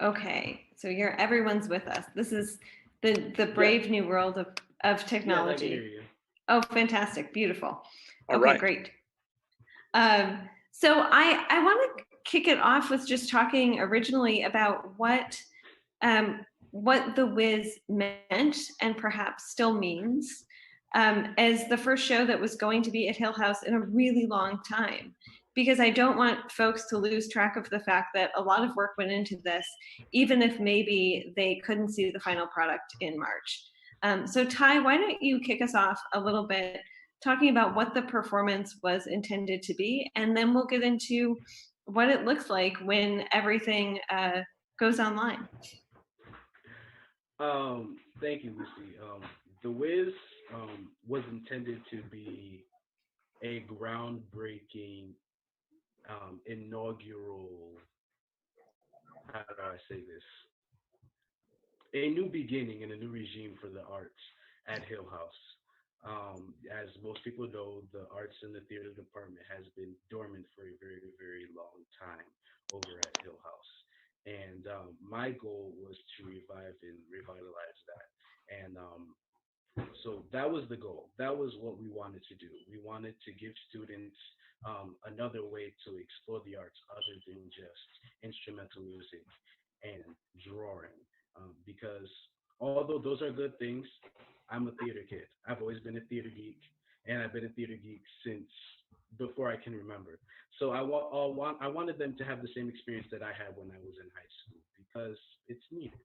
Okay, so everyone's with us. This is the Yeah, brave new world of yes, I can hear technology. you. Oh, fantastic, beautiful. All Okay, right. great. So I want to kick it off with just talking originally about what the Wiz meant and perhaps still means as the first show that was going to be at Hill House in a really long time. Because I don't want folks to lose track of the fact that a lot of work went into this, even if maybe they couldn't see the final product in March. So Ty, why don't you kick us off a little bit talking about what the performance was intended to be, and then we'll get into what it looks like when everything goes online. Thank you, Lucy. The Wiz was intended to be a groundbreaking inaugural, how do I say this? A new beginning and a new regime for the arts at Hill House. As most people know, the arts in the theater department has been dormant for a very, very long time over at Hill House. And my goal was to revive and revitalize that. And so that was the goal. That was what we wanted to do. We wanted to give students another way to explore the arts other than just instrumental music and drawing. Because although those are good things, I'm a theater kid. I've always been a theater geek, and I've been a theater geek since before I can remember. So I wanted them to have the same experience that I had when I was in high school because it's needed.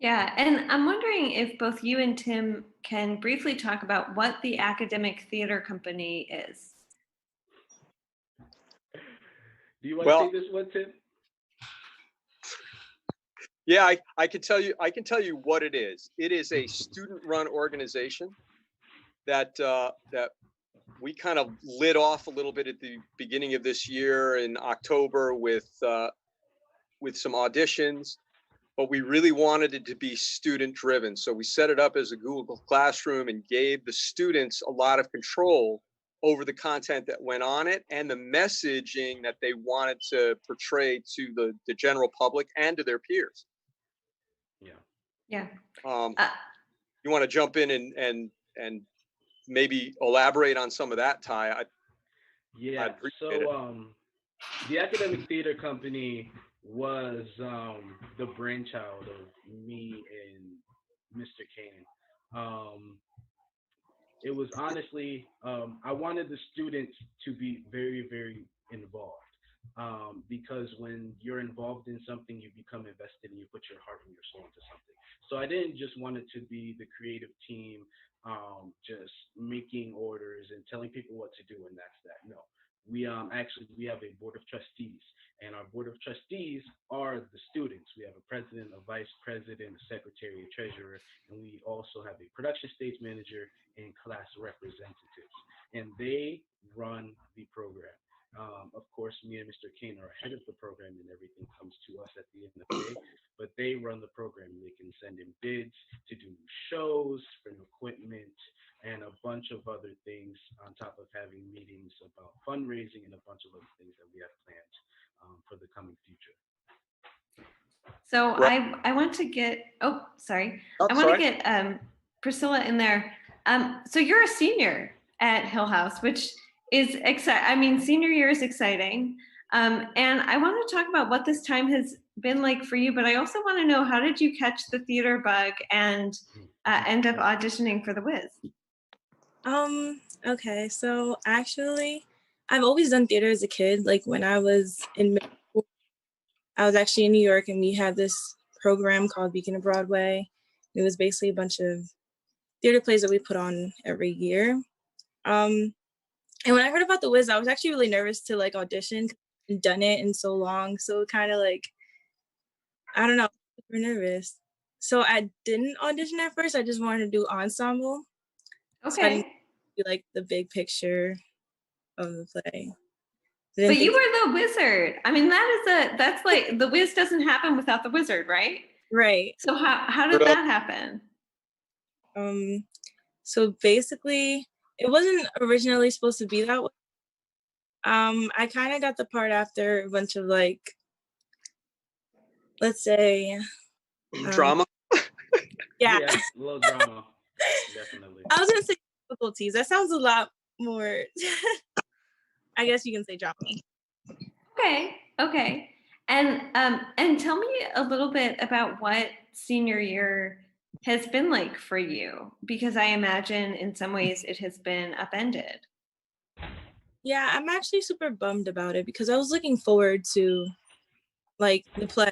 Yeah, and I'm wondering if both you and Tim can briefly talk about what the Academic Theater Company is. Do you want to take this one, Tim? Yeah, I can tell you what it is. It is a student-run organization that that we kind of lit off a little bit at the beginning of this year in October with some auditions, but we really wanted it to be student-driven. So we set it up as a Google Classroom and gave the students a lot of control over the content that went on it and the messaging that they wanted to portray to the general public and to their peers. Yeah. You want to jump in and maybe elaborate on some of that, Ty? Yeah. So the Academic Theater Company was the brainchild of me and Mr. Kane. It was honestly, I wanted the students to be very, very involved. Because when you're involved in something, you become invested and you put your heart and your soul into something. So I didn't just want it to be the creative team just making orders and telling people what to do, and that's that. No, we have a board of trustees, and our board of trustees are the students. We have a president, a vice president, a secretary, a treasurer, and we also have a production stage manager and class representatives, and they run the program. Of course, me and Mr. Kane are ahead of the program, and everything comes to us at the end of the day. But they run the program. They can send in bids to do shows for new equipment and a bunch of other things on top of having meetings about fundraising and a bunch of other things that we have planned for the coming future. So I want to get I want to get Priscilla in there. So you're a senior at Hill House, which is exciting. I mean, senior year is exciting. And I want to talk about what this time has been like for you, but I also want to know, how did you catch the theater bug and end up auditioning for the Wiz? Okay, so actually, I've always done theater as a kid. Like when I was in middle school, I was actually in New York, and we had this program called Beacon of Broadway. It was basically a bunch of theater plays that we put on every year. And when I heard about the Wiz, I was actually really nervous to like audition. I hadn't done it in so long, so kind of like, I don't know, super nervous. So I didn't audition at first. I just wanted to do ensemble. Okay. So I didn't do like the big picture of the play. But you were the wizard. I mean, that's like, the Wiz doesn't happen without the wizard, right? Right. So how did that happen? So basically, it wasn't originally supposed to be that way. I kind of got the part after a bunch of like let's say, Drama. yeah. Yeah, a little drama, definitely. I was gonna say difficulties. That sounds a lot more. I guess you can say drama. Okay, okay. And tell me a little bit about what senior year has been like for you, because I imagine in some ways it has been upended. Yeah, I'm actually super bummed about it because I was looking forward to like the play,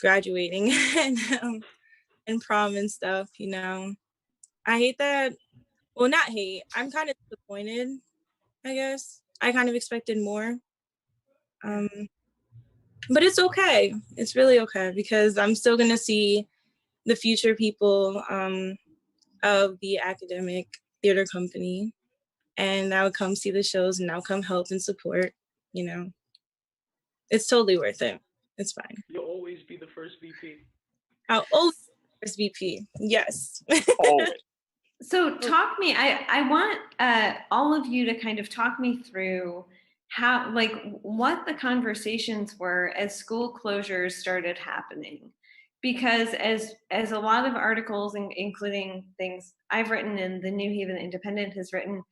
graduating, and prom and stuff. I hate that. Well, not hate. I'm kind of disappointed. I guess I kind of expected more. Um, but it's okay. It's really okay because I'm still gonna see the future people of the academic theater company, and I'll come see the shows and I'll come help and support. You know, it's totally worth it. It's fine. You'll always be the first VP. I'll always SVP. Yes. Always. So talk me, I want all of you to kind of talk me through how, like, what the conversations were as school closures started happening. Because as a lot of articles, including things I've written and the New Haven Independent has written,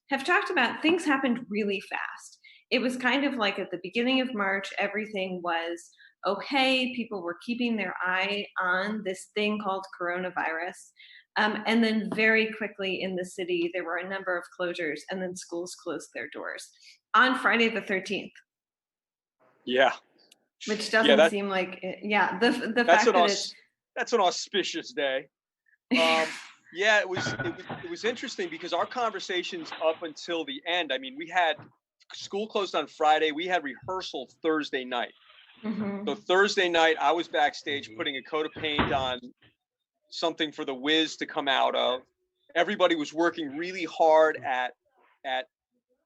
have talked about, things happened really fast. It was kind of like at the beginning of March, everything was okay. People were keeping their eye on this thing called coronavirus. And then very quickly in the city, there were a number of closures, and then schools closed their doors on Friday the 13th. Yeah. Which doesn't seem like it. Yeah, the fact that that's an auspicious day. Yeah, it was interesting because our conversations up until the end. I mean, we had school closed on Friday. We had rehearsal Thursday night. Mm-hmm. So Thursday night, I was backstage putting a coat of paint on something for the Wiz to come out of. Everybody was working really hard at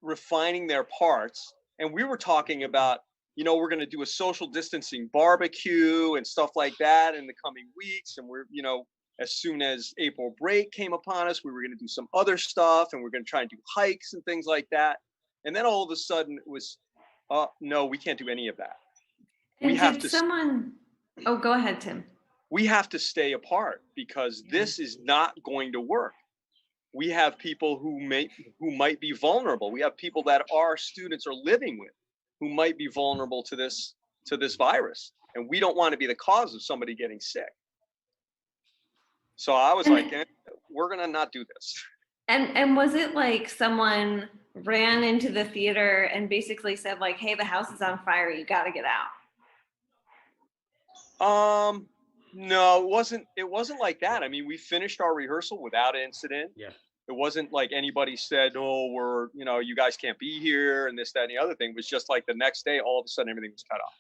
refining their parts, and we were talking about, we're going to do a social distancing barbecue and stuff like that in the coming weeks, and we're, as soon as April break came upon us, we were going to do some other stuff, and we're going to try and do hikes and things like that. And then all of a sudden it was, no, we can't do any of that. And we have to oh, go ahead, Tim. We have to stay apart because this is not going to work. We have people who might be vulnerable. We have people that our students are living with who might be vulnerable to this virus, and we don't want to be the cause of somebody getting sick. So I was like, we're gonna not do this. And was it like someone ran into the theater and basically said like, "Hey, the house is on fire. You got to get out"? No, it wasn't like that. I mean, we finished our rehearsal without incident. Yeah. It wasn't like anybody said, "Oh, you guys can't be here," and this, that, and the other thing. It was just like the next day, all of a sudden, everything was cut off.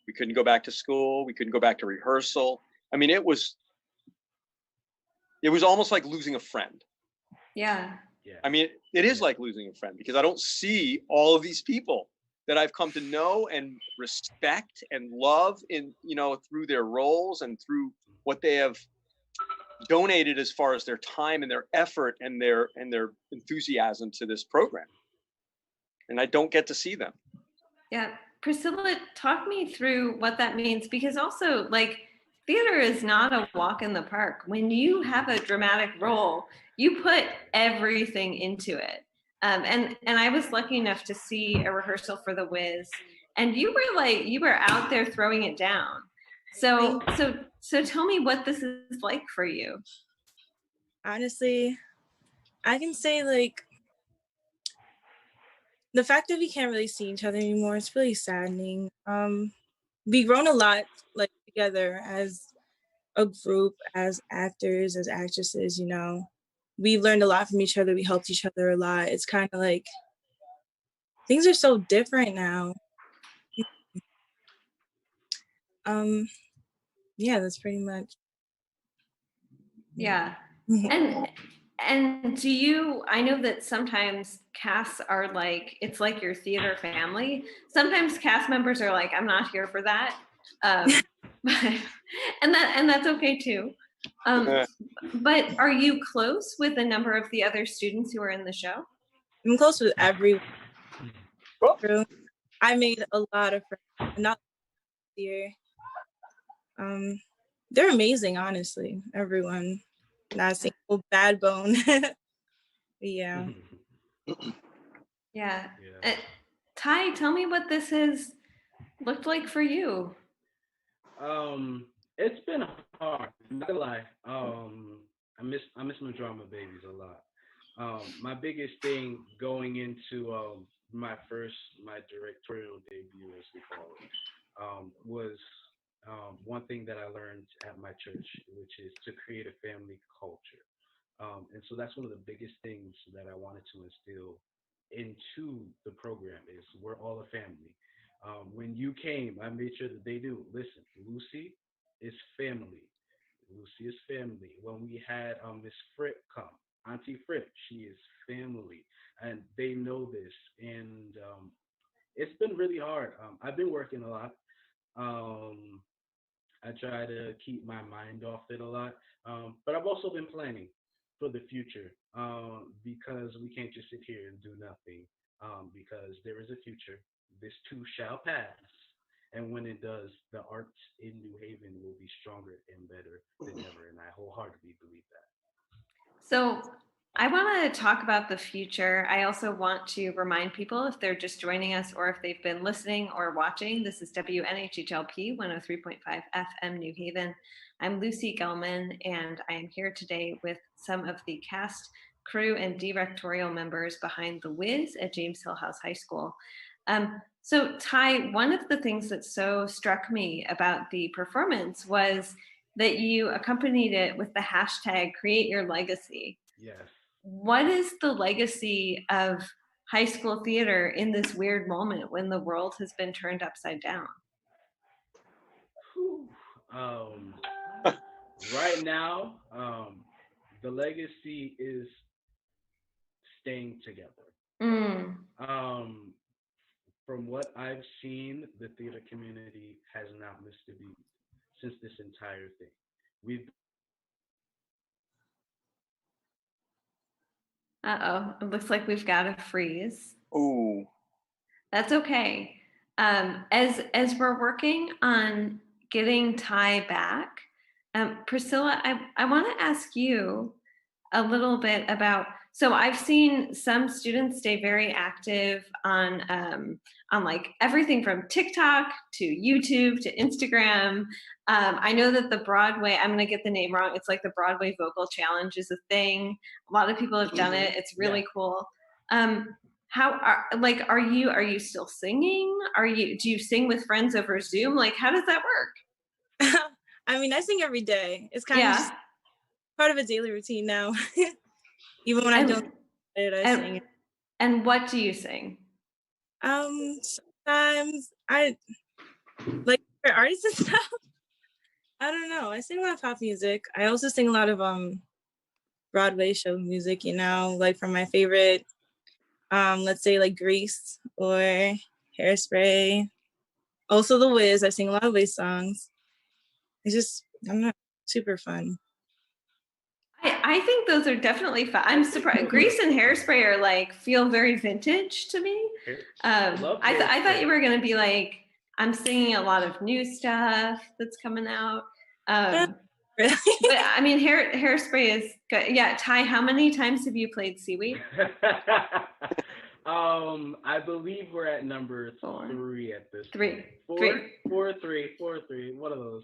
We couldn't go back to school. We couldn't go back to rehearsal. I mean, it was almost like losing a friend. Yeah. I mean, it is like losing a friend because I don't see all of these people that I've come to know and respect and love through their roles and through what they have donated as far as their time and their effort and their enthusiasm to this program. And I don't get to see them. Yeah. Priscilla, talk me through what that means, because also, like, theater is not a walk in the park. When you have a dramatic role, you put everything into it. And I was lucky enough to see a rehearsal for The Wiz, and you were out there throwing it down. So tell me what this is like for you. Honestly, I can say like the fact that we can't really see each other anymore, it's really saddening. We've grown a lot like together as a group, as actors, as actresses, we learned a lot from each other. We helped each other a lot. It's kind of like things are so different now. Yeah, that's pretty much. Yeah. And do you, I know that sometimes casts are like, it's like your theater family. Sometimes cast members are like, I'm not here for that. And that's okay too. But are you close with a number of the other students who are in the show? I'm close with everyone. I made a lot of friends, not here. Um, they're amazing, honestly. Everyone, not a single bad bone. Yeah. Yeah. Yeah. Ty, tell me what this has looked like for you. It's been hard. I'm not gonna lie. I miss my drama babies a lot. My biggest thing going into my directorial debut, as we call it, was one thing that I learned at my church, which is to create a family culture. And so that's one of the biggest things that I wanted to instill into the program is we're all a family. When you came, I made sure that they knew. Listen, Lucy is family. Lucy is family. When we had Miss Frick come, Auntie Frick, she is family, and they know this. And it's been really hard. I've been working a lot. Um, I try to keep my mind off it a lot. But I've also been planning for the future because we can't just sit here and do nothing because there is a future. This too shall pass. And when it does, the arts in New Haven will be stronger and better than ever. And I wholeheartedly believe that. So I want to talk about the future. I also want to remind people if they're just joining us or if they've been listening or watching, this is WNHHLP 103.5 FM New Haven. I'm Lucy Gellman, and I am here today with some of the cast, crew, and directorial members behind The Wiz at James Hill House High School. So, Ty, one of the things that so struck me about the performance was that you accompanied it with the hashtag create your legacy. Yes. What is the legacy of high school theater in this weird moment when the world has been turned upside down? Whew. Right now, the legacy is staying together. Mm. Um, from what I've seen, the theater community has not missed a beat since this entire thing. We've Uh-oh, it looks like we've got a freeze. Ooh. That's okay. As we're working on getting Ty back, Priscilla, I want to ask you a little bit about. So I've seen some students stay very active on like everything from TikTok to YouTube to Instagram. I know that the Broadway, I'm going to get the name wrong. It's like the Broadway Vocal Challenge is a thing. A lot of people have done it. It's yeah. really cool. How are you still singing? Do you sing with friends over Zoom? Like, how does that work? I mean, I sing every day. It's kind of Yeah. just part of a daily routine now. Even when I And don't it, I and sing. and what do you sing? Sometimes I like for artists and stuff. I don't know. I sing a lot of pop music. I also sing a lot of Broadway show music, like from my favorite let's say like Grease or Hairspray. Also The Wiz. I sing a lot of Wiz songs. It's just I don't know, super fun. I think those are definitely fun. I'm surprised. Grease and Hairspray are like feel very vintage to me. Love I thought you Hairspray. were gonna be like, I'm singing a lot of new stuff that's coming out. Really? But I mean, Hairspray is good. Yeah, Ty, how many times have you played Seaweed? I believe we're at number Four. 3 at this Three. point. Four, Three. 4, 3, one of those.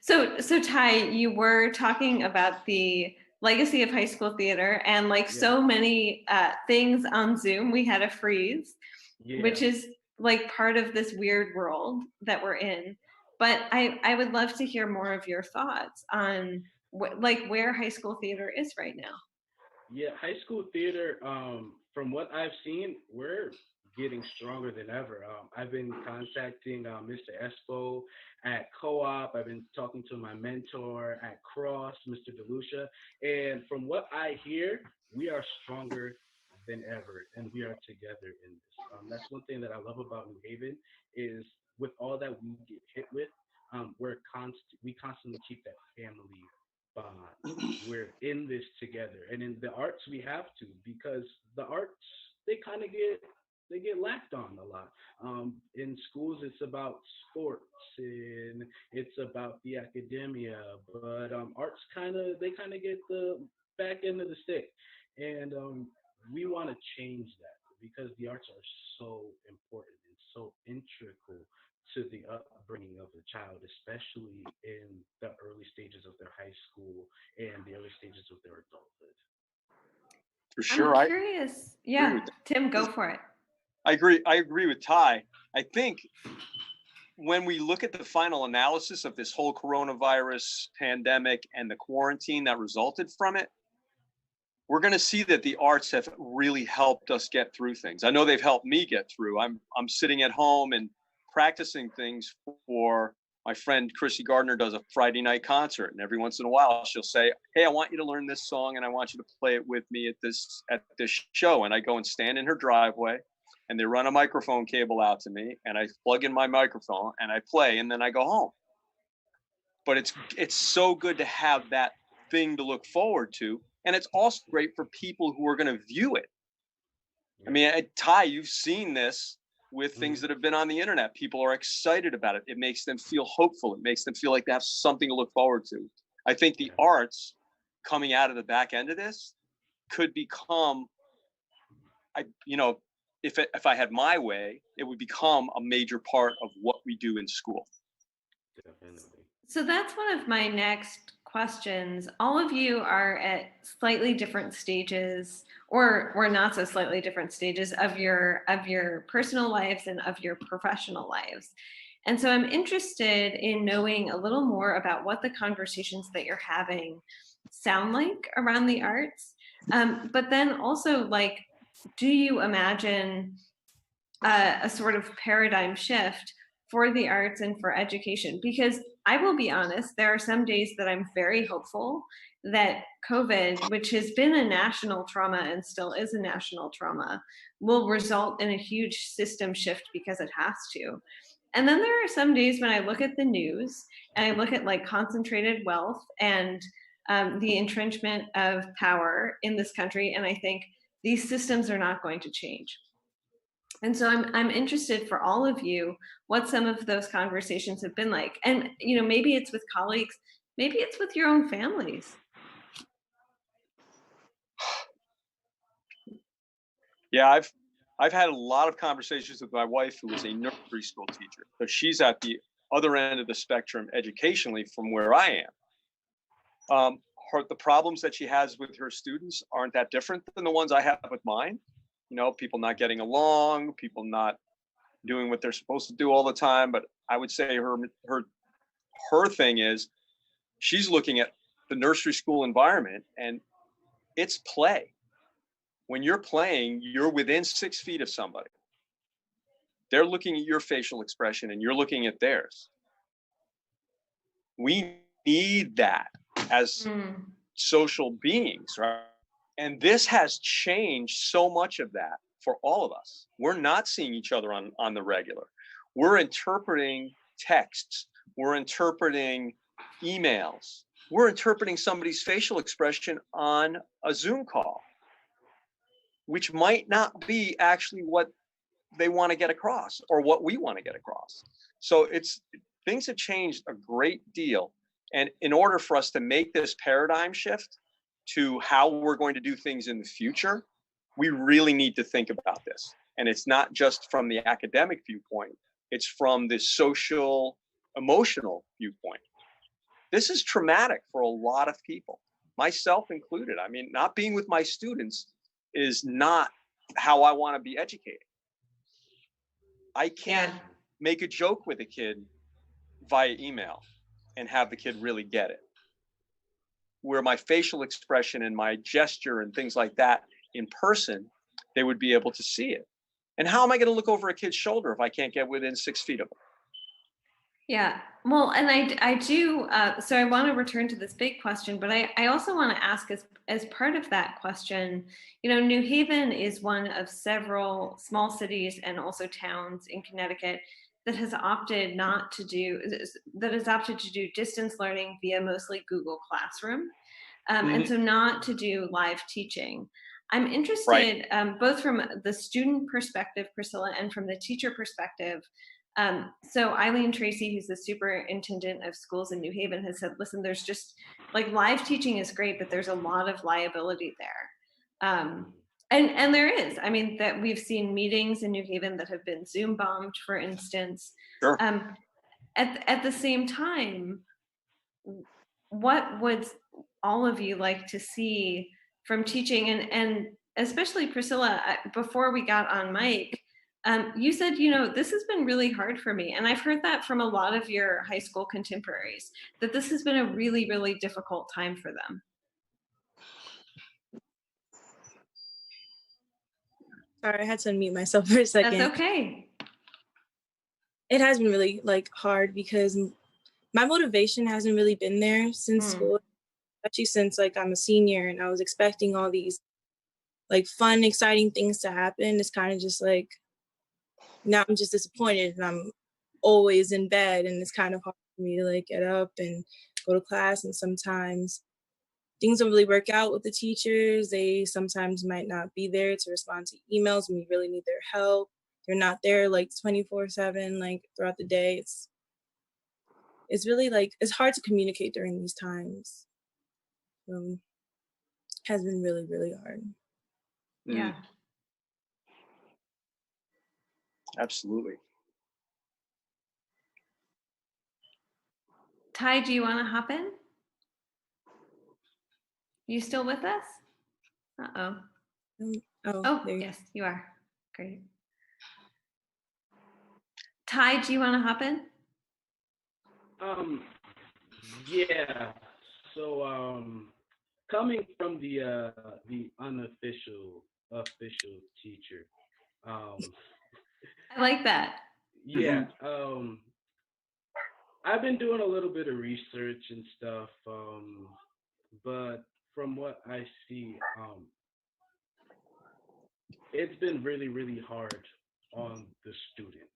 So Ty, you were talking about the legacy of high school theater, and like Yeah. so many things on Zoom, we had a freeze, Yeah. which is like part of this weird world that we're in. But I would love to hear more of your thoughts on like where high school theater is right now. Yeah, high school theater, from what I've seen, we're getting stronger than ever. I've been contacting Mr. Espo at Co-op. I've been talking to my mentor at Cross, Mr. DeLucia. And from what I hear, we are stronger than ever, and we are together in this. That's one thing that I love about New Haven is with all that we get hit with, we constantly keep that family bond. We're in this together, and in the arts we have to, because the arts, they kind of get they get laughed on a lot. In schools, it's about sports and it's about the academia, but arts kind of get the back end of the stick, and we want to change that because the arts are so important and so integral to the upbringing of a child, especially in the early stages of their high school and the early stages of their adulthood. For I'm sure. I curious. agree Yeah, with that. Tim, go for it. I agree with Ty. I think when we look at the final analysis of this whole coronavirus pandemic and the quarantine that resulted from it, we're going to see that the arts have really helped us get through things. I know they've helped me get through. I'm sitting at home and practicing things for my friend Chrissy Gardner does a Friday night concert, and every once in a while she'll say, "Hey, I want you to learn this song and I want you to play it with me at this show." And I go and stand in her driveway, and they run a microphone cable out to me, and I plug in my microphone and I play, and then I go home. But it's so good to have that thing to look forward to, and it's also great for people who are going to view it. I mean, Ty, you've seen this with things that have been on the internet. People are excited about it. It makes them feel hopeful. It makes them feel like they have something to look forward to. I think the arts coming out of the back end of this could become, if I had my way, it would become a major part of what we do in school. Definitely. So that's one of my next questions. All of you are at slightly different stages, or not so slightly different stages of your personal lives and of your professional lives. And so I'm interested in knowing a little more about what the conversations that you're having sound like around the arts. But then also, like, do you imagine a sort of paradigm shift for the arts and for education? Because I will be honest, there are some days that I'm very hopeful that COVID, which has been a national trauma and still is a national trauma, will result in a huge system shift because it has to. And then there are some days when I look at the news and I look at like concentrated wealth and the entrenchment of power in this country, and I think these systems are not going to change. And so I'm interested for all of you what some of those conversations have been like. And maybe it's with colleagues, maybe it's with your own families. Yeah, I've had a lot of conversations with my wife, who is a nursery school teacher. So she's at the other end of the spectrum educationally from where I am. The problems that she has with her students aren't that different than the ones I have with mine. People not getting along, people not doing what they're supposed to do all the time. But I would say her thing is she's looking at the nursery school environment, and it's play. When you're playing, you're within 6 feet of somebody. They're looking at your facial expression and you're looking at theirs. We need that as social beings, right? And this has changed so much of that for all of us. We're not seeing each other on the regular. We're interpreting texts. We're interpreting emails. We're interpreting somebody's facial expression on a Zoom call, which might not be actually what they want to get across or what we want to get across. So things have changed a great deal. And in order for us to make this paradigm shift to how we're going to do things in the future, we really need to think about this. And it's not just from the academic viewpoint, it's from the social, emotional viewpoint. This is traumatic for a lot of people, myself included. I mean, not being with my students is not how I want to be educated. I can't make a joke with a kid via email and have the kid really get it. Where my facial expression and my gesture and things like that in person, they would be able to see it. And how am I going to look over a kid's shoulder if I can't get within 6 feet of them? Yeah, well, and I do, so I want to return to this big question, but I also want to ask as part of that question, New Haven is one of several small cities and also towns in Connecticut that has opted to do distance learning via mostly Google Classroom, and so not to do live teaching. I'm Right. interested, both from the student perspective, Priscilla, and from the teacher perspective. So Eileen Tracy, who's the superintendent of schools in New Haven, has said, listen, there's just like live teaching is great, but there's a lot of liability there. And there is. I mean, that we've seen meetings in New Haven that have been Zoom bombed, for instance. Sure. At the same time, what would all of you like to see from teaching, and especially Priscilla, before we got on mic, you said, you know, this has been really hard for me. And I've heard that from a lot of your high school contemporaries, that this has been a really, really difficult time for them. Sorry, I had to unmute myself for a second. That's okay. It has been really like hard because my motivation hasn't really been there since school, especially since like I'm a senior and I was expecting all these like fun, exciting things to happen. It's kind of just like, now I'm just disappointed and I'm always in bed and it's kind of hard for me to like get up and go to class, and sometimes things don't really work out with the teachers. They sometimes might not be there to respond to emails when we really need their help. They're not there like 24/7, like throughout the day. It's really like, it's hard to communicate during these times. Has been really, really hard. Yeah. Absolutely. Ty, do you want to hop in? You still with us? Uh-oh. Oh, yes, you are. Great. Ty, do you want to hop in? Yeah. So, coming from the unofficial official teacher, um, I like that. yeah. I've been doing a little bit of research and stuff, but from what I see, it's been really, really hard on the students.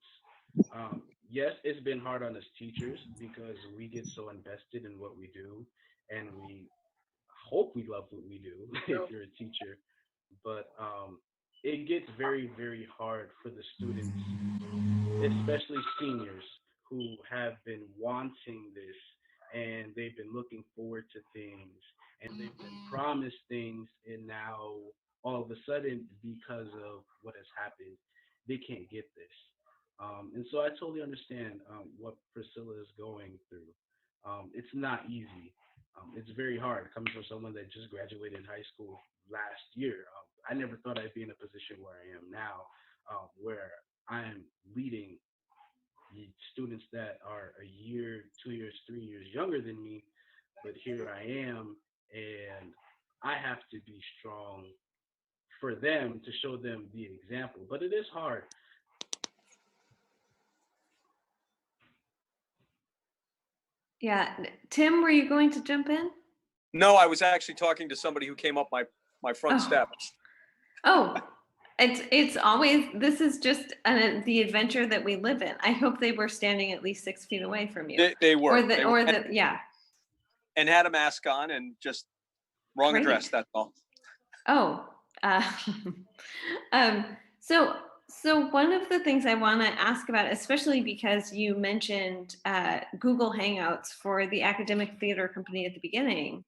Yes, it's been hard on us teachers because we get so invested in what we do, and we hope we love what we do if you're a teacher. But it gets very, very hard for the students, especially seniors who have been wanting this, and they've been looking forward to things, and they've been promised things, and now all of a sudden, because of what has happened, they can't get this. And so I totally understand what Priscilla is going through. It's not easy. It's very hard coming from someone that just graduated high school last year. I never thought I'd be in a position where I am now, where I am leading the students that are a year, 2 years, 3 years younger than me, but here I am, and I have to be strong for them to show them the example. But it is hard. Yeah. Tim, were you going to jump in? No, I was actually talking to somebody who came up my front steps. Oh, it's always, this is just the adventure that we live in. I hope they were standing at least 6 feet away from you. They were. Yeah. And had a mask on and just wrong Great. address, that's all. Oh, so one of the things I want to ask about, especially because you mentioned Google Hangouts for the Academic Theater Company at the beginning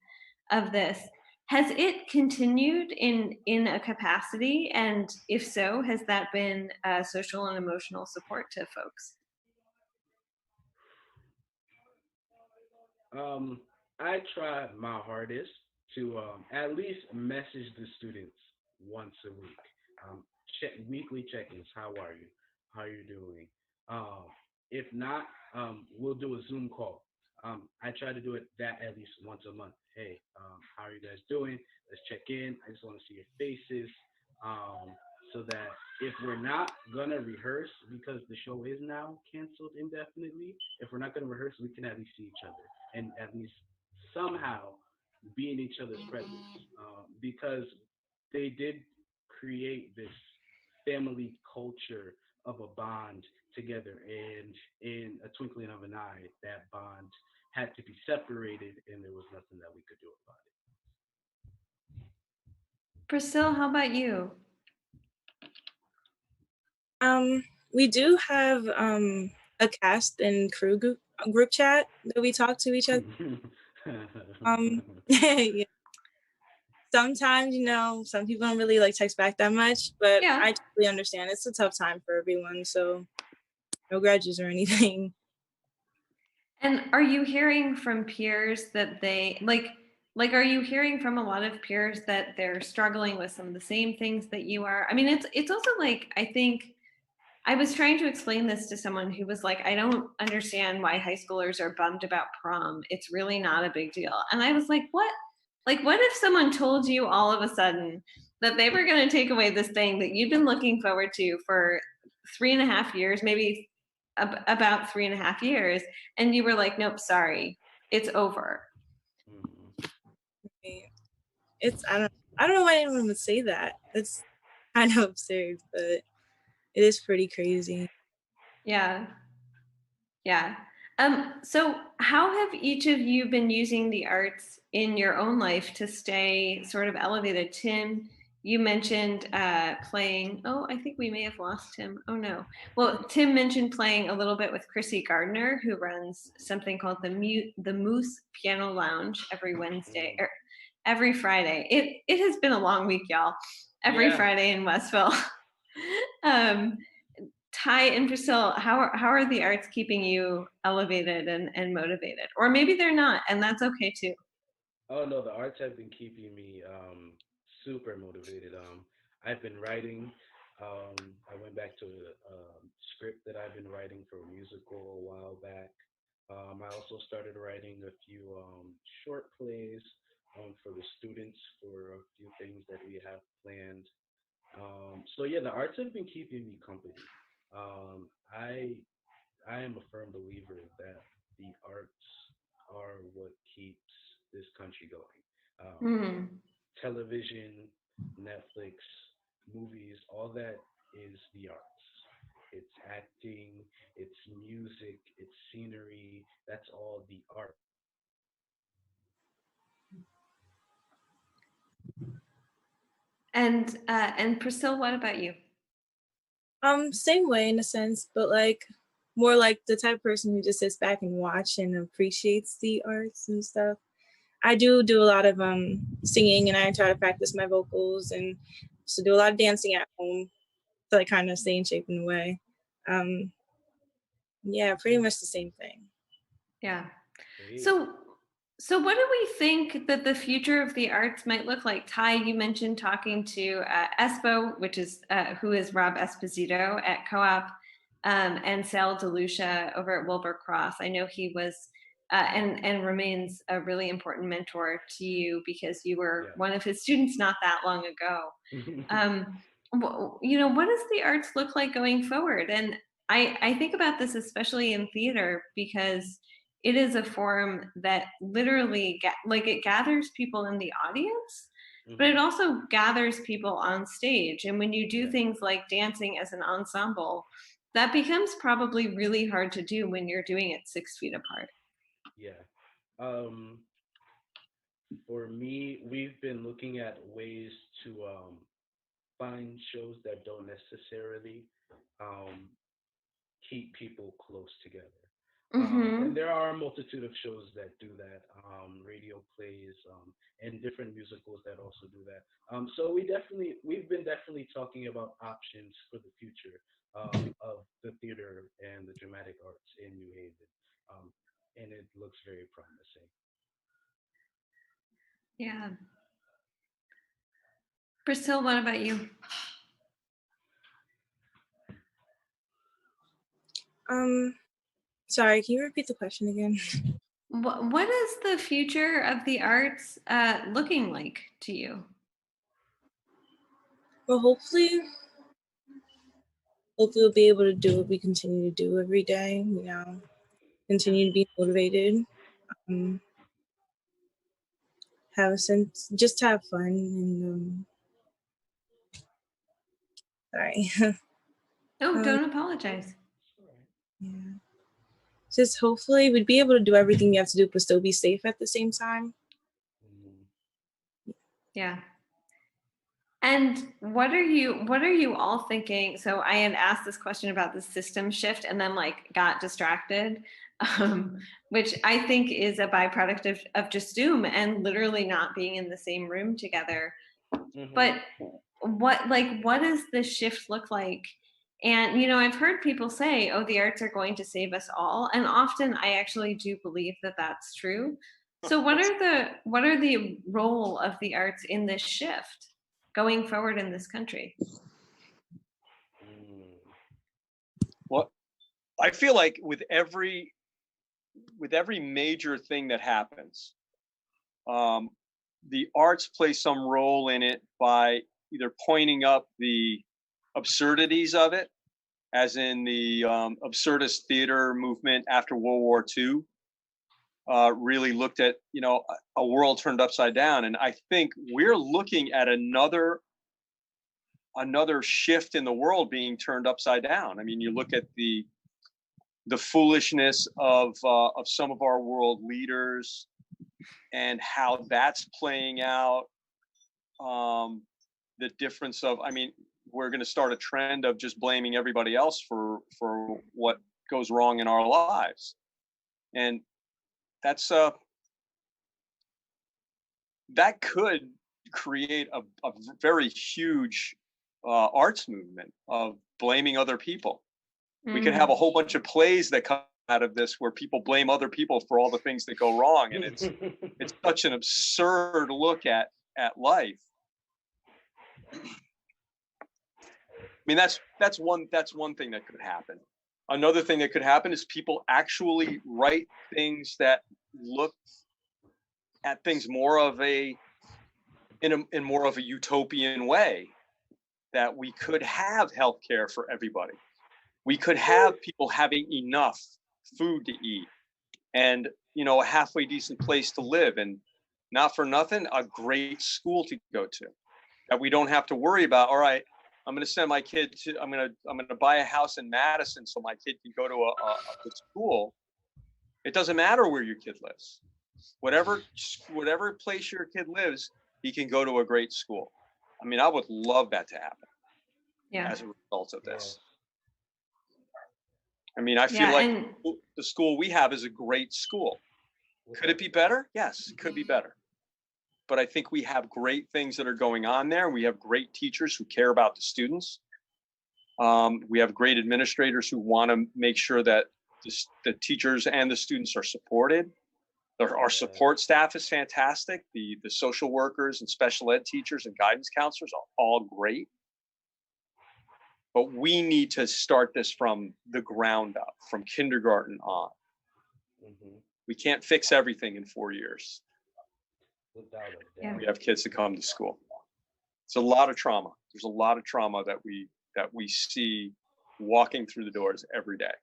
of this, has it continued in a capacity? And if so, has that been social and emotional support to folks? I try my hardest to at least message the students once a week. Weekly check-ins. How are you? How are you doing? Um, if not, we'll do a Zoom call. I try to do it that at least once a month. Hey, how are you guys doing? Let's check in. I just want to see your faces, so that if we're not gonna rehearse because the show is now canceled indefinitely, if we're not gonna rehearse, we can at least see each other and at least somehow be in each other's presence, because they did create this family culture of a bond together, and in a twinkling of an eye, that bond had to be separated, and there was nothing that we could do about it. Priscilla, how about you? We do have a cast and crew group chat that we talk to each other. Yeah. Sometimes, some people don't really like text back that much, but Yeah. I totally understand. It's a tough time for everyone, so no grudges or anything. And are you hearing from peers that they like are you hearing from a lot of peers that they're struggling with some of the same things that you are? I mean, it's also like I think I was trying to explain this to someone who was like, I don't understand why high schoolers are bummed about prom. It's really not a big deal. And I was like, what? Like, what if someone told you all of a sudden that they were going to take away this thing that you've been looking forward to for 3.5 years, maybe about 3.5 years, and you were like, nope, sorry, it's over. I don't know why anyone would say that. It's kind of absurd, but it is pretty crazy. Yeah. Yeah. So how have each of you been using the arts in your own life to stay sort of elevated? Tim, you mentioned playing. Oh, I think we may have lost Tim. Oh no. Well, Tim mentioned playing a little bit with Chrissy Gardner, who runs something called the Moose Piano Lounge every Wednesday or every Friday. It has been a long week, y'all. Every Friday in Westville. Ty and Priscilla, how are the arts keeping you elevated and motivated? Or maybe they're not, and that's okay too. Oh no, the arts have been keeping me super motivated. I've been writing. I went back to a script that I've been writing for a musical a while back. I also started writing a few short plays for the students for a few things that we have planned. So yeah, the arts have been keeping me company. Um, I I am a firm believer that the arts are what keeps this country going. Hmm. Television, Netflix, movies, all that is the arts. It's acting, it's music, it's scenery. That's all the art. And Priscilla, what about you? Same way in a sense, but like more like the type of person who just sits back and watch and appreciates the arts and stuff. I do a lot of singing, and I try to practice my vocals and so do a lot of dancing at home to like kind of stay in shape in a way. Um, yeah, pretty much the same thing. Yeah. Great. So what do we think that the future of the arts might look like? Ty, you mentioned talking to Espo, which is who is Rob Esposito at Co-op, and Sal DeLucia over at Wilbur Cross. I know he was and remains a really important mentor to you because you were one of his students not that long ago. What does the arts look like going forward? And I think about this especially in theater because it is a form that literally it gathers people in the audience, but it also gathers people on stage. And when you do things like dancing as an ensemble, that becomes probably really hard to do when you're doing it 6 feet apart. Yeah. Um, for me, we've been looking at ways to find shows that don't necessarily um, keep people close together. And Mm-hmm. there are a multitude of shows that do that, radio plays, and different musicals that also do that. So we've been definitely talking about options for the future of the theater and the dramatic arts in New Haven, um, and it looks very promising. Yeah. Priscilla, what about you? Sorry, can you repeat the question again? What is the future of the arts looking like to you? Well, hopefully we'll be able to do what we continue to do every day. Continue to be motivated. Have a sense, just have fun and sorry. Oh, don't apologize. Yeah. Just hopefully we'd be able to do everything you have to do, but still be safe at the same time. Mm. Yeah. And what are you all thinking? So I had asked this question about the system shift and then like got distracted, which I think is a byproduct of just Zoom and literally not being in the same room together. Hmm. But what does this shift look like? And I've heard people say, "Oh, the arts are going to save us all," and often I actually do believe that that's true. So what are the role of the arts in this shift going forward in this country? Well, I feel like with every major thing that happens, um, the arts play some role in it by either pointing up the absurdities of it, as in the absurdist theater movement after World War II. Really looked at a world turned upside down, and I think we're looking at another shift in the world being turned upside down. I mean, you look at the foolishness of some of our world leaders and how that's playing out. The difference of, I mean, we're going to start a trend of just blaming everybody else for what goes wrong in our lives, and that's that could create a very huge arts movement of blaming other people. We could have a whole bunch of plays that come out of this where people blame other people for all the things that go wrong, and it's such an absurd look at life. I mean, that's one thing that could happen. Another thing that could happen is people actually write things that look at things more of in more of a utopian way, that we could have healthcare for everybody. We could have people having enough food to eat, and a halfway decent place to live, and not for nothing, a great school to go to, that we don't have to worry about, all right, I'm going to send my kid to, I'm going to buy a house in Madison so my kid can go to a good school. It doesn't matter where your kid lives. Whatever place your kid lives, he can go to a great school. I mean, I would love that to happen as a result of this. I mean, I feel like the school we have is a great school. Could it be better? Yes, it could be better. But I think we have great things that are going on there. We have great teachers who care about the students. We have great administrators who want to make sure that the teachers and the students are supported. Our support staff is fantastic. The social workers and special ed teachers and guidance counselors are all great. But we need to start this from the ground up, from kindergarten on. Mm-hmm. We can't fix everything in 4 years. We have kids that come to school. It's a lot of trauma. There's a lot of trauma that we see walking through the doors every day.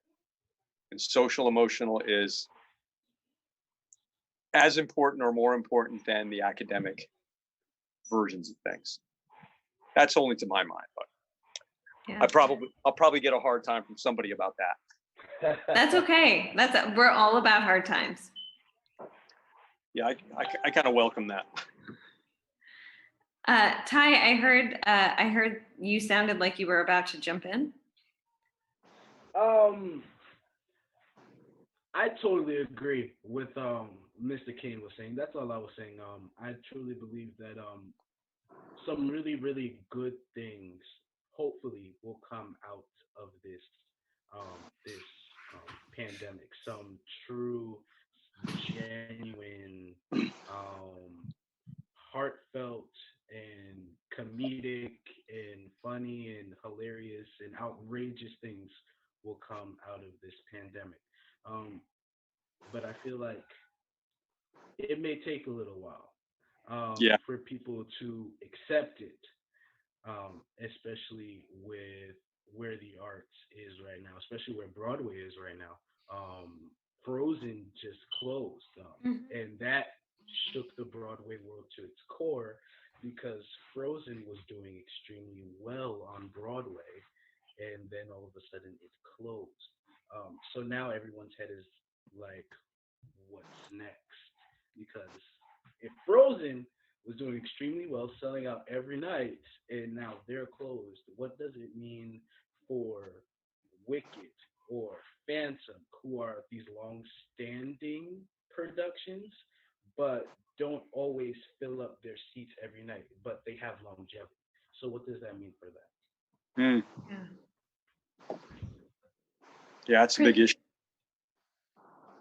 And social emotional is as important or more important than the academic versions of things. That's only to my mind, but I'll probably get a hard time from somebody about that. That's okay. We're all about hard times. Yeah, I kind of welcome that. Ty, I heard you sounded like you were about to jump in. I totally agree with Mr. Kane was saying. That's all I was saying. I truly believe that some really, really good things hopefully will come out of this pandemic. Some true, genuine, heartfelt, and comedic, and funny, and hilarious, and outrageous things will come out of this pandemic. But I feel like it may take a little while for people to accept it, especially with where the arts is right now, especially where Broadway is right now. Frozen just closed, and that shook the Broadway world to its core because Frozen was doing extremely well on Broadway, and then all of a sudden it closed. So now everyone's head is like, what's next? Because if Frozen was doing extremely well, selling out every night, and now they're closed. What does it mean for Wicked or Phantom, who are these long-standing productions, but don't always fill up their seats every night, but they have longevity? So what does that mean for them? Mm, Yeah. yeah, that's a big issue.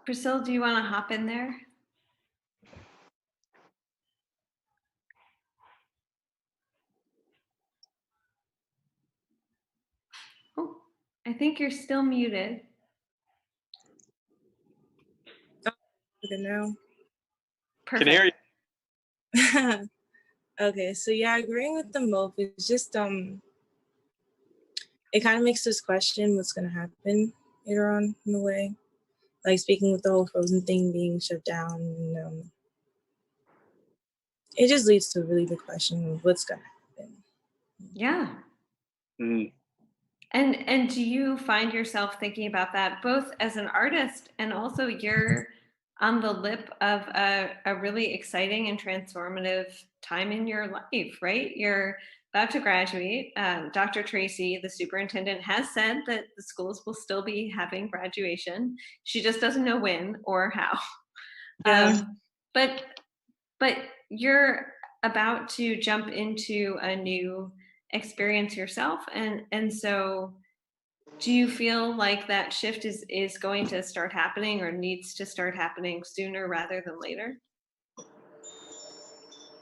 Priscilla, do you want to hop in there? Oh, I think you're still muted. Good now. Can hear you. Perfect. Okay, so yeah, agreeing with the MOPE is just it kind of makes us question what's gonna happen later on in a way. Like speaking with the whole Frozen thing being shut down, and, it just leads to a really big question of what's gonna happen. Yeah. Mm. And do you find yourself thinking about that both as an artist and also you're on the lip of a really exciting and transformative time in your life, right? You're about to graduate. Dr. Tracy, the superintendent, has said that the schools will still be having graduation. She just doesn't know when or how. Yeah. But you're about to jump into a new experience yourself, and so do you feel like that shift is going to start happening or needs to start happening sooner rather than later?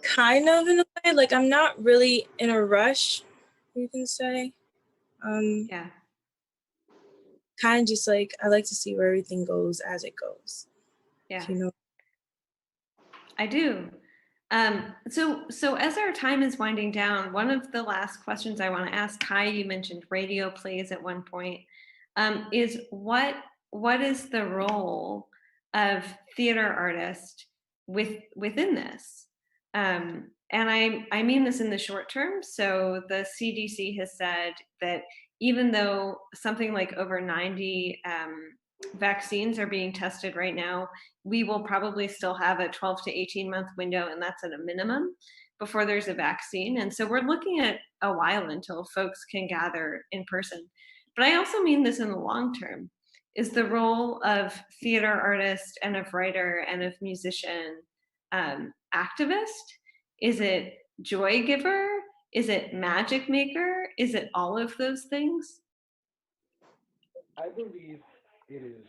Kind of in a way. Like I'm not really in a rush, you can say. Yeah, Kind of just like I like to see where everything goes as it goes. yeah, You know. I do. So as our time is winding down, one of the last questions I want to ask, Kai, you mentioned radio plays at one point, is what is the role of theater artist within this? And I mean this in the short term. So the CDC has said that even though something like over 90 vaccines are being tested right now, we will probably still have a 12 to 18 month window, and that's at a minimum before there's a vaccine. And so we're looking at a while until folks can gather in person. But I also mean this in the long term. Is the role of theater artist and of writer and of musician activist? Is it joy giver? Is it magic maker? Is it all of those things? I believe it is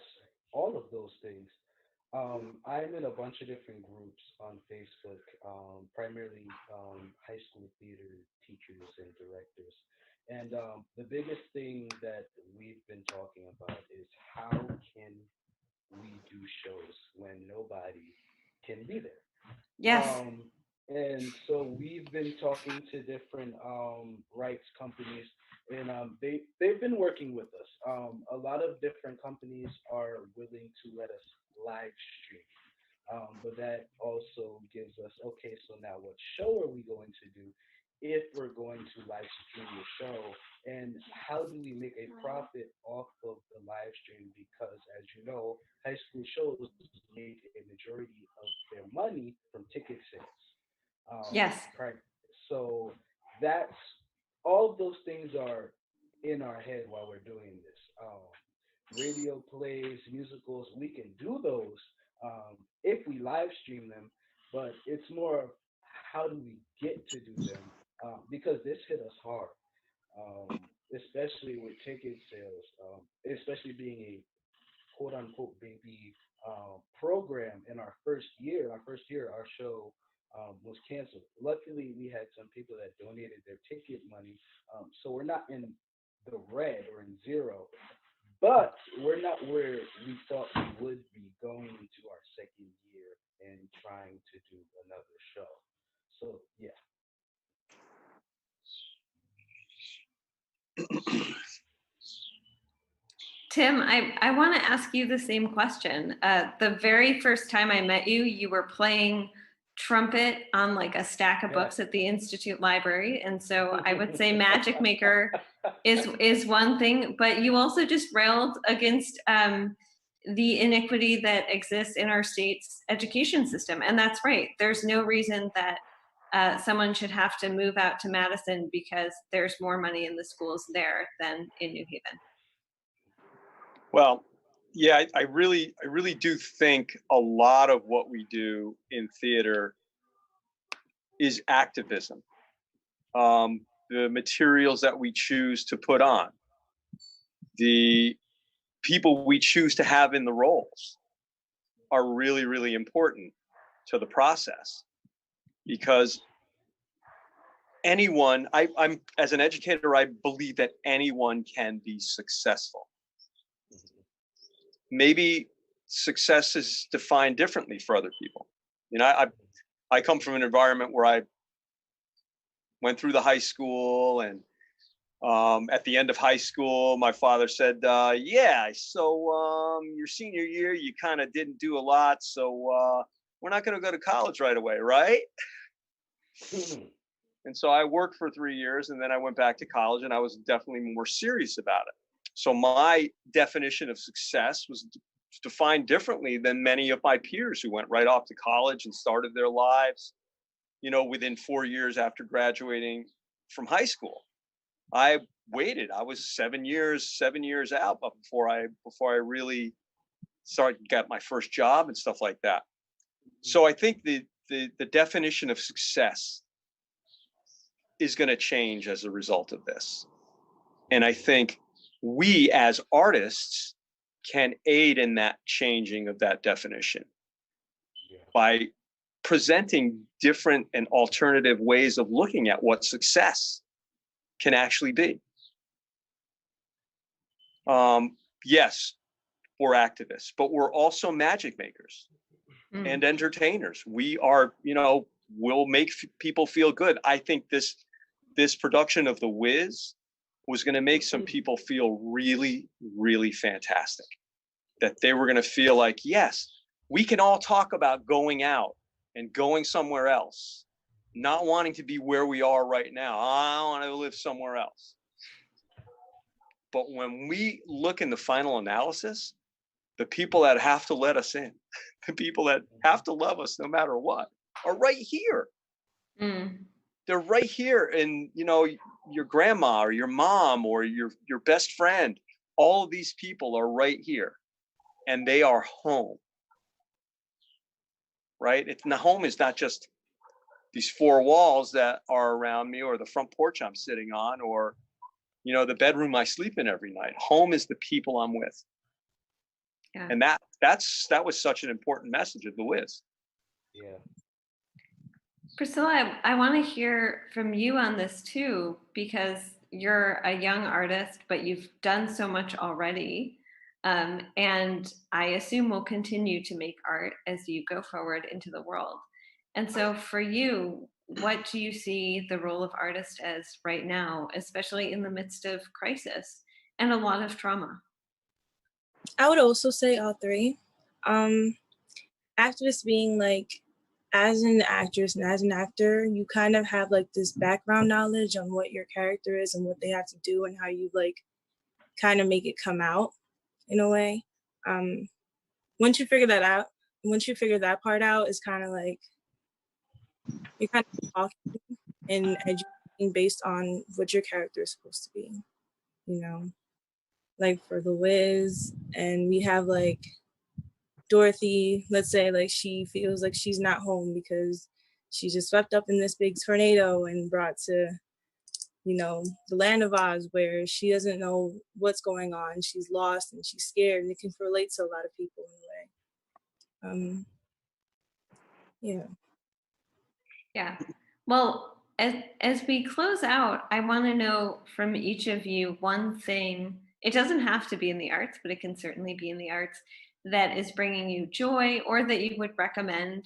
all of those things. I'm in a bunch of different groups on Facebook, primarily high school theater teachers and directors. And the biggest thing that we've been talking about is how can we do shows when nobody can be there? Yes. Um, and so we've been talking to different rights companies, and they've been working with us. A lot of different companies are willing to let us live stream. But that also gives us, okay, so now what show are we going to do if we're going to live stream the show? And how do we make a profit off of the live stream? Because as you know, high school shows make a majority of their money from ticket sales. Yes. Right. So that's all of those things are in our head while we're doing this. Radio plays, musicals, we can do those if we live stream them, but it's more of how do we get to do them because this hit us hard, especially with ticket sales, especially being a quote unquote baby program in our first year. Our first year, our show was canceled. Luckily, we had some people that donated their ticket money, so we're not in the red or in zero, but we're not where we thought we would be going into our second year and trying to do another show. So yeah. Tim, I want to ask you the same question. The very first time I met you, you were playing trumpet on like a stack of books at the Institute Library. And so I would say Magic Maker is one thing, but you also just railed against the iniquity that exists in our state's education system. And that's right. There's no reason that someone should have to move out to Madison because there's more money in the schools there than in New Haven. Well, yeah, I really do think a lot of what we do in theater is activism. The materials that we choose to put on, the people we choose to have in the roles are really, really important to the process, because I'm as an educator, I believe that anyone can be successful. Maybe success is defined differently for other people. You know, I come from an environment where I went through the high school, and at the end of high school, my father said, yeah, so your senior year, you kind of didn't do a lot. So we're not going to go to college right away, right? And so I worked for 3 years, and then I went back to college, and I was definitely more serious about it. So my definition of success was defined differently than many of my peers who went right off to college and started their lives, you know, within 4 years after graduating from high school. I waited. I was 7 years out before I really got my first job and stuff like that. So I think the definition of success is going to change as a result of this. And I think we as artists can aid in that changing of that definition by presenting different and alternative ways of looking at what success can actually be. Yes, we're activists, but we're also magic makers and entertainers. We are, you know, we'll make people feel good. I think this production of The Wiz was going to make some people feel really, really fantastic. That they were going to feel like, yes, we can all talk about going out and going somewhere else, not wanting to be where we are right now. I want to live somewhere else. But when we look in the final analysis, the people that have to let us in, the people that have to love us no matter what, are right here. They're right here. And, you know, your grandma or your mom or your best friend, all of these people are right here. And they are home. Right? The home is not just these four walls that are around me, or the front porch I'm sitting on, or, you know, the bedroom I sleep in every night. Home is the people I'm with. Yeah. And that was such an important message of The Wiz. Yeah. Priscilla, I want to hear from you on this too, because you're a young artist, but you've done so much already. And I assume will continue to make art as you go forward into the world. And so for you, what do you see the role of artist as right now, especially in the midst of crisis and a lot of trauma? I would also say all three. Activist being like, as an actress and as an actor, you kind of have like this background knowledge on what your character is and what they have to do and how you like kind of make it come out in a way. Once you figure that part out, it's kind of like you're kind of talking and educating based on what your character is supposed to be, you know, like for The Wiz. And we have like Dorothy, let's say, like she feels like she's not home because she's just swept up in this big tornado and brought to, you know, the land of Oz, where she doesn't know what's going on. She's lost and she's scared, and it can relate to a lot of people in a way. Yeah. Yeah. Well, as we close out, I want to know from each of you one thing. It doesn't have to be in the arts, but it can certainly be in the arts that is bringing you joy, or that you would recommend,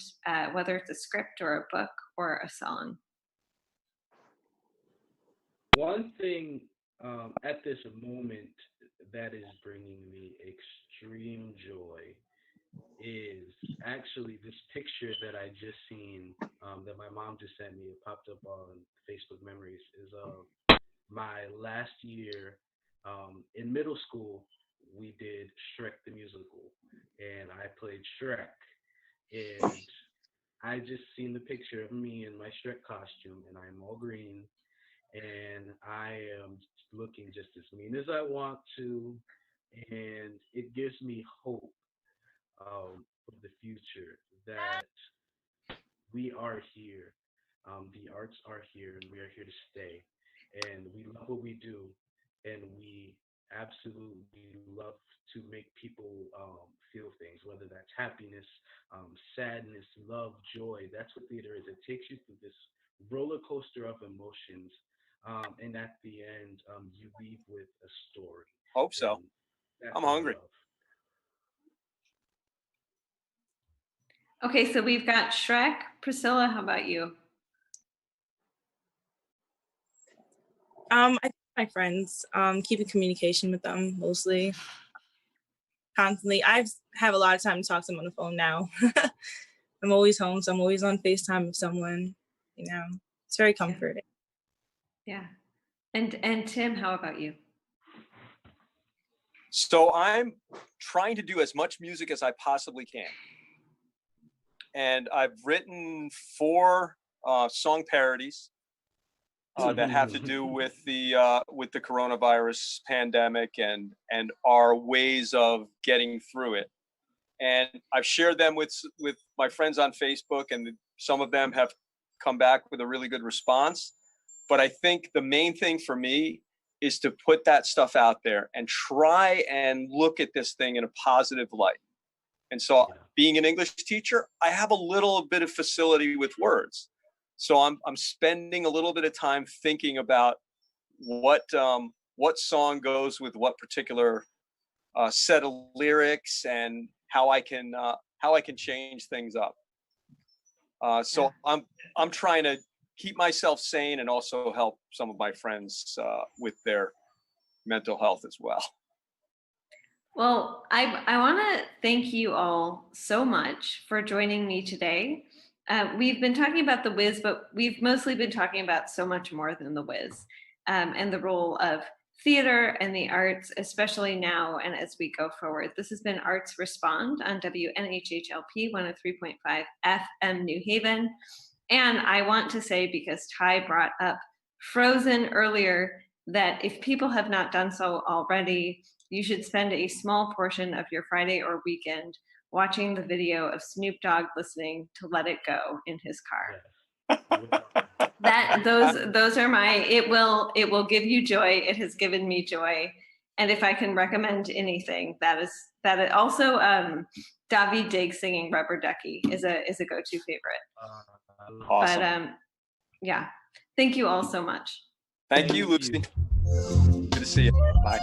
whether it's a script or a book or a song. One thing at this moment that is bringing me extreme joy is actually this picture that I just seen, that my mom just sent me. It popped up on Facebook Memories. Is my last year in middle school. We did Shrek the musical, and I played Shrek. And I just seen the picture of me in my Shrek costume, and I'm all green, and I am looking just as mean as I want to, and it gives me hope for the future that we are here. The arts are here, and we are here to stay. And we love what we do, and we absolutely love to make people feel things, whether that's happiness, sadness, love, joy. That's what theater is. It takes you through this roller coaster of emotions, and at the end, you leave with a story, Hope so. and that's I'm what I hungry. love. Okay, so we've got Shrek. Priscilla, how about you? I think my friends, keeping communication with them mostly, constantly. I have a lot of time to talk to them on the phone now. I'm always home, so I'm always on FaceTime with someone. You know, it's very comforting. Yeah. And Tim, how about you? So I'm trying to do as much music as I possibly can. And I've written 4 song parodies that have to do with the coronavirus pandemic and our ways of getting through it. And I've shared them with my friends on Facebook, and some of them have come back with a really good response. But I think the main thing for me is to put that stuff out there and try and look at this thing in a positive light. And so, being an English teacher, I have a little bit of facility with words. So I'm spending a little bit of time thinking about what song goes with what particular set of lyrics, and how I can change things up. So I'm trying to keep myself sane and also help some of my friends with their mental health as well. Well, I want to thank you all so much for joining me today. We've been talking about the Wiz, but we've mostly been talking about so much more than the Wiz, and the role of theater and the arts, especially now and as we go forward. This has been Arts Respond on WNHHLP 103.5 FM New Haven. And I want to say, because Ty brought up Frozen earlier, that if people have not done so already, you should spend a small portion of your Friday or weekend watching the video of Snoop Dogg listening to Let It Go in his car. That those are my, it will give you joy. It has given me joy. And if I can recommend anything, that it also Davi Diggs singing Rubber Ducky is a go-to favorite. Awesome. But yeah, thank you all so much. Thank you, Lucy. Good to see you. Bye.